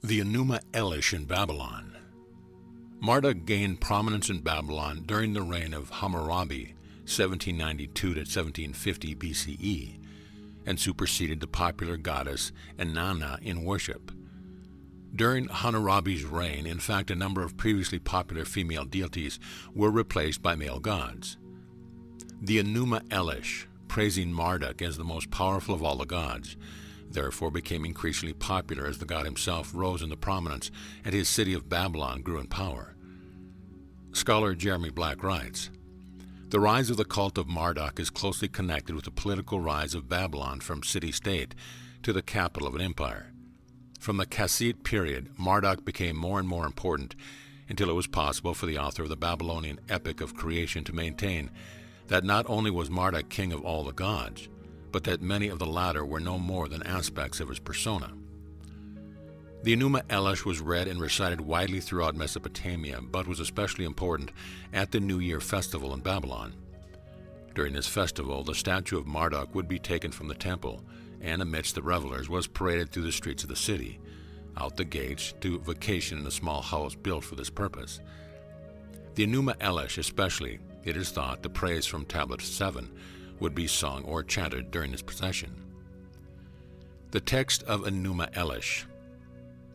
The Enuma Elish in Babylon. Marduk gained prominence in Babylon during the reign of Hammurabi, 1792 to 1750 BCE, and superseded the popular goddess Inanna in worship. During Hammurabi's reign, in fact, a number of previously popular female deities were replaced by male gods. The Enuma Elish, praising Marduk as the most powerful of all the gods, therefore became increasingly popular as the god himself rose into prominence and his city of Babylon grew in power. Scholar Jeremy Black writes, "The rise of the cult of Marduk is closely connected with the political rise of Babylon from city-state to the capital of an empire. From the Kassite period, Marduk became more and more important until it was possible for the author of the Babylonian epic of creation to maintain that not only was Marduk king of all the gods, but that many of the latter were no more than aspects of his persona." The Enuma Elish was read and recited widely throughout Mesopotamia, but was especially important at the New Year festival in Babylon. During this festival, the statue of Marduk would be taken from the temple, and amidst the revelers was paraded through the streets of the city, out the gates to vacation in a small house built for this purpose. The Enuma Elish especially, it is thought, the praise from Tablet 7, would be sung or chanted during this procession. The text of Enuma Elish.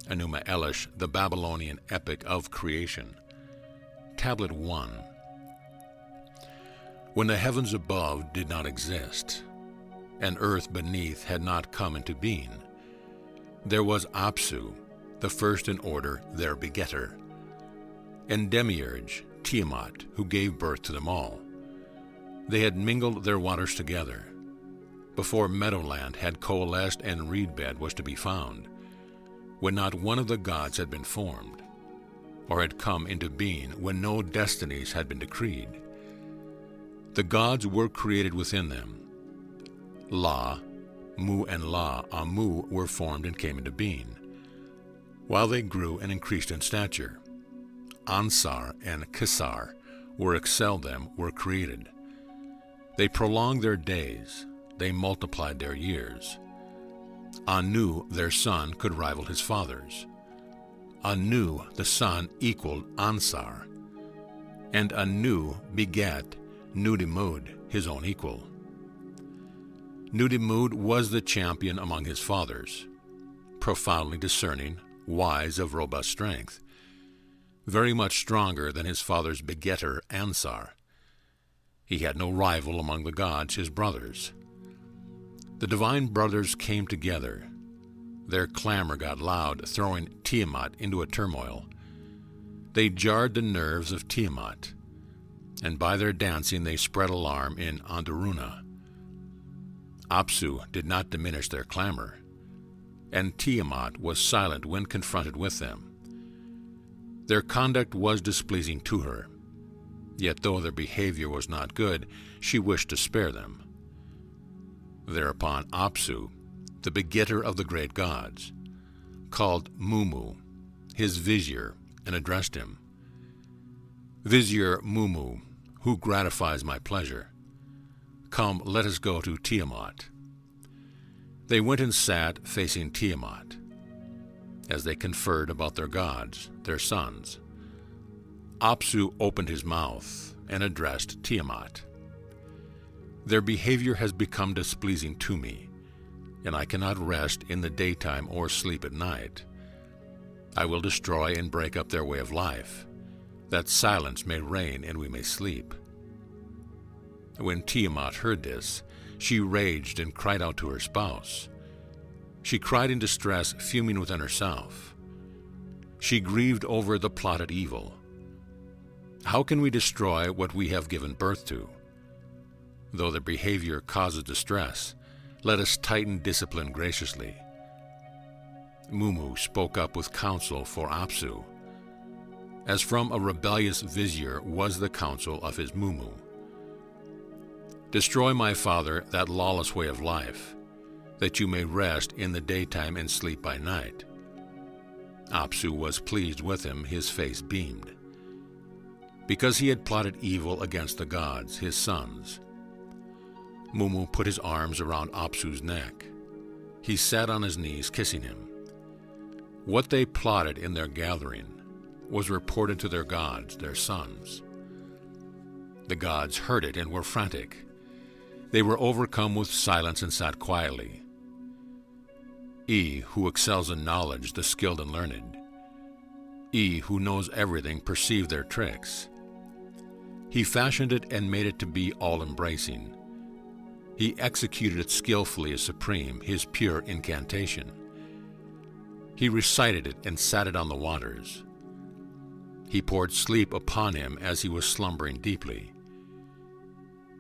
Enuma Elish, the Babylonian epic of creation. Tablet 1. When the heavens above did not exist, and earth beneath had not come into being, there was Apsu, the first in order, their begetter, and Demiurge, Tiamat, who gave birth to them all. They had mingled their waters together, before meadowland had coalesced and reed bed was to be found, when not one of the gods had been formed, or had come into being when no destinies had been decreed. The gods were created within them. La, Mu and La, Amu were formed and came into being, while they grew and increased in stature. Ansar and Kisar were excelled them, were created. They prolonged their days, they multiplied their years. Anu, their son, could rival his fathers. Anu, the son, equaled Ansar, and Anu begat Nudimud, his own equal. Nudimud was the champion among his fathers, profoundly discerning, wise, of robust strength, very much stronger than his father's begetter Ansar. He had no rival among the gods, his brothers. The divine brothers came together. Their clamor got loud, throwing Tiamat into a turmoil. They jarred the nerves of Tiamat, and by their dancing they spread alarm in Anduruna. Apsu did not diminish their clamor, and Tiamat was silent when confronted with them. Their conduct was displeasing to her. Yet though their behavior was not good, she wished to spare them. Thereupon Apsu, the begetter of the great gods, called Mumu, his vizier, and addressed him. "Vizier Mumu, who gratifies my pleasure, come, let us go to Tiamat." They went and sat facing Tiamat, as they conferred about their gods, their sons. Apsu opened his mouth and addressed Tiamat. "Their behavior has become displeasing to me, and I cannot rest in the daytime or sleep at night. I will destroy and break up their way of life, that silence may reign and we may sleep." When Tiamat heard this, she raged and cried out to her spouse. She cried in distress, fuming within herself. She grieved over the plotted evil. "How can we destroy what we have given birth to? Though their behavior causes distress, let us tighten discipline graciously." Mumu spoke up with counsel for Apsu, as from a rebellious vizier was the counsel of his Mumu. "Destroy, my father, that lawless way of life, that you may rest in the daytime and sleep by night." Apsu was pleased with him, his face beamed, because he had plotted evil against the gods, his sons. Mumu put his arms around Apsu's neck. He sat on his knees, kissing him. What they plotted in their gathering was reported to their gods, their sons. The gods heard it and were frantic. They were overcome with silence and sat quietly. Who excels in knowledge, the skilled and learned, who knows everything, perceived their tricks. He fashioned it and made it to be all-embracing. He executed it skillfully as supreme, his pure incantation. He recited it and sat it on the waters. He poured sleep upon him as he was slumbering deeply.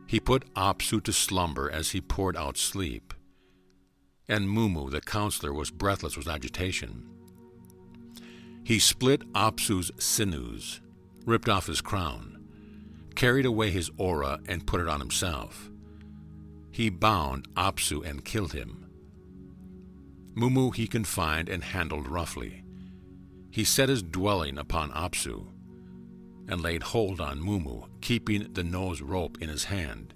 He put Apsu to slumber as he poured out sleep. And Mumu, the counselor, was breathless with agitation. He split Apsu's sinews, ripped off his crown, carried away his aura and put it on himself. He bound Apsu and killed him. Mumu he confined and handled roughly. He set his dwelling upon Apsu, and laid hold on Mumu, keeping the nose rope in his hand.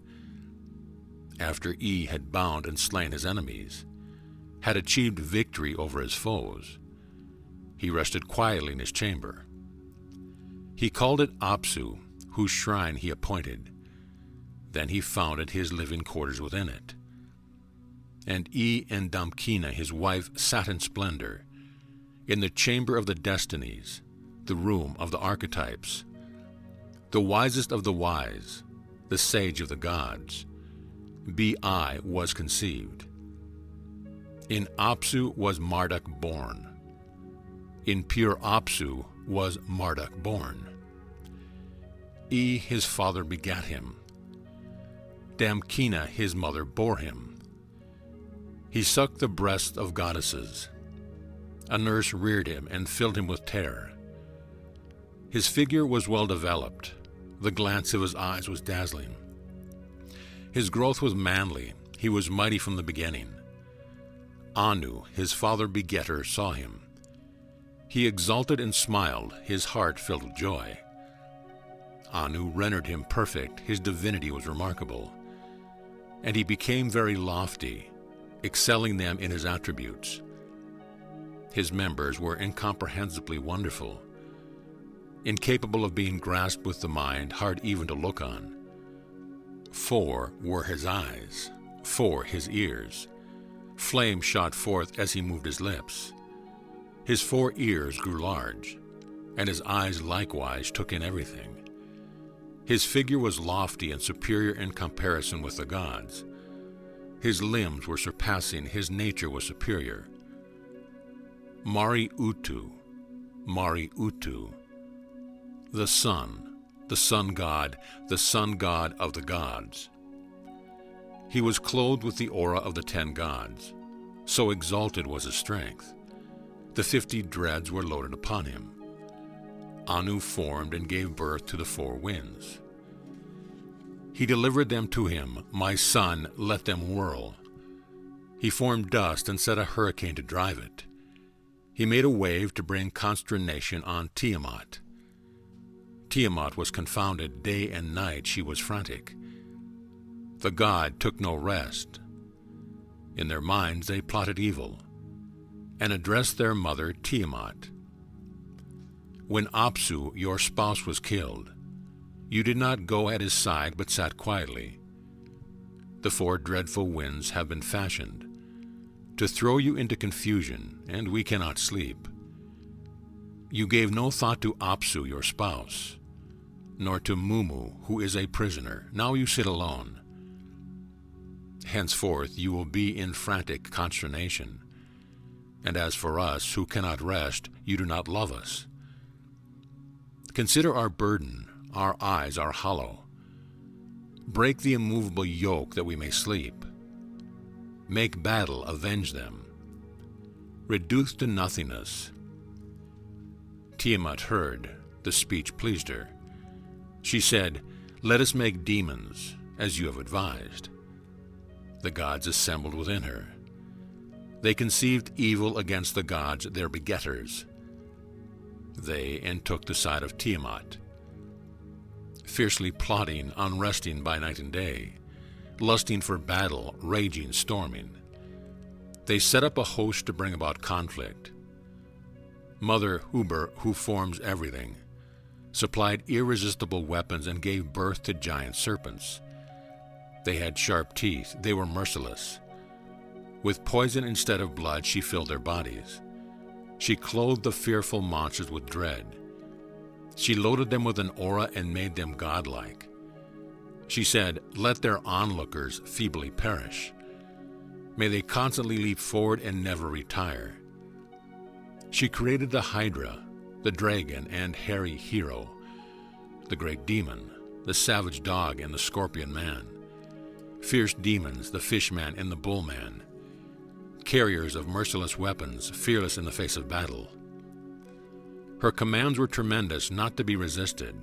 After had bound and slain his enemies, had achieved victory over his foes, he rested quietly in his chamber. He called it Apsu, whose shrine he appointed. Then he founded his living quarters within it. And and Damkina his wife sat in splendor, in the chamber of the destinies, the room of the archetypes. The wisest of the wise, the sage of the gods, Bi was conceived. In Apsu was Marduk born. In pure Apsu was Marduk born. His father begat him. Damkina his mother bore him. He sucked the breasts of goddesses. A nurse reared him and filled him with terror. His figure was well developed. The glance of his eyes was dazzling. His growth was manly. He was mighty from the beginning. Anu, his father-begetter, saw him. He exulted and smiled, his heart filled with joy. Anu rendered him perfect. His divinity was remarkable. And he became very lofty, excelling them in his attributes. His members were incomprehensibly wonderful, incapable of being grasped with the mind, hard even to look on. 4 were his eyes, 4 his ears. Flame shot forth as he moved his lips. His 4 ears grew large, and his eyes likewise took in everything. His figure was lofty and superior in comparison with the gods. His limbs were surpassing, his nature was superior. Mari Utu, the sun god, the sun god of the gods. He was clothed with the aura of the 10 gods, so exalted was his strength. The 50 dreads were loaded upon him. Anu formed and gave birth to the 4 winds. He delivered them to him, my son, let them whirl. He formed dust and set a hurricane to drive it. He made a wave to bring consternation on Tiamat. Tiamat was confounded, day and night she was frantic. The god took no rest. In their minds they plotted evil, and addressed their mother Tiamat. When Apsu, your spouse, was killed, you did not go at his side, but sat quietly. The 4 dreadful winds have been fashioned to throw you into confusion, and we cannot sleep. You gave no thought to Apsu, your spouse, nor to Mumu, who is a prisoner. Now you sit alone. Henceforth you will be in frantic consternation. And as for us, who cannot rest, you do not love us. Consider our burden. Our eyes are hollow. Break the immovable yoke that we may sleep. Make battle, avenge them. Reduce to nothingness. Tiamat heard. The speech pleased her. She said, let us make demons, as you have advised. The gods assembled within her. They conceived evil against the gods, their begetters. They took the side of Tiamat, fiercely plotting, unresting by night and day, lusting for battle, raging, storming. They set up a host to bring about conflict. Mother Uber, who forms everything, supplied irresistible weapons and gave birth to giant serpents. They had sharp teeth. They were merciless. With poison instead of blood, she filled their bodies. She clothed the fearful monsters with dread. She loaded them with an aura and made them godlike. She said, "Let their onlookers feebly perish. May they constantly leap forward and never retire." She created the Hydra, the dragon and hairy hero, the great demon, the savage dog and the scorpion man, fierce demons, the fish man and the bull man, carriers of merciless weapons, fearless in the face of battle. Her commands were tremendous, not to be resisted.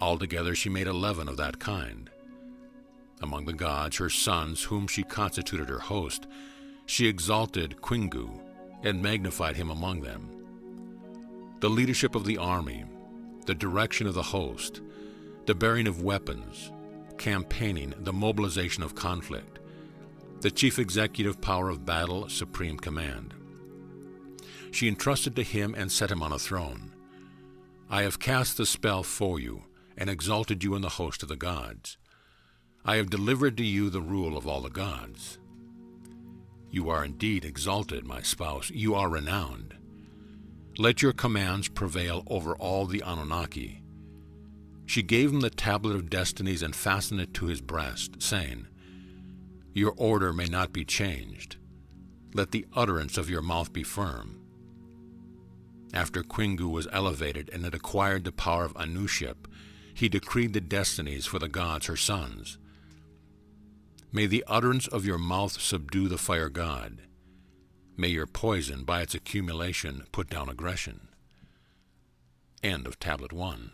Altogether she made 11 of that kind. Among the gods, her sons, whom she constituted her host, she exalted Quingu and magnified him among them. The leadership of the army, the direction of the host, the bearing of weapons, campaigning, the mobilization of conflict, the chief executive power of battle, supreme command. She entrusted to him and set him on a throne. "I have cast the spell for you and exalted you in the host of the gods. I have delivered to you the rule of all the gods. You are indeed exalted, my spouse. You are renowned. Let your commands prevail over all the Anunnaki." She gave him the tablet of destinies and fastened it to his breast, saying, "Your order may not be changed. Let the utterance of your mouth be firm." After Quingu was elevated and had acquired the power of Anuship, he decreed the destinies for the gods, her sons. "May the utterance of your mouth subdue the fire god. May your poison, by its accumulation, put down aggression." End of Tablet 1.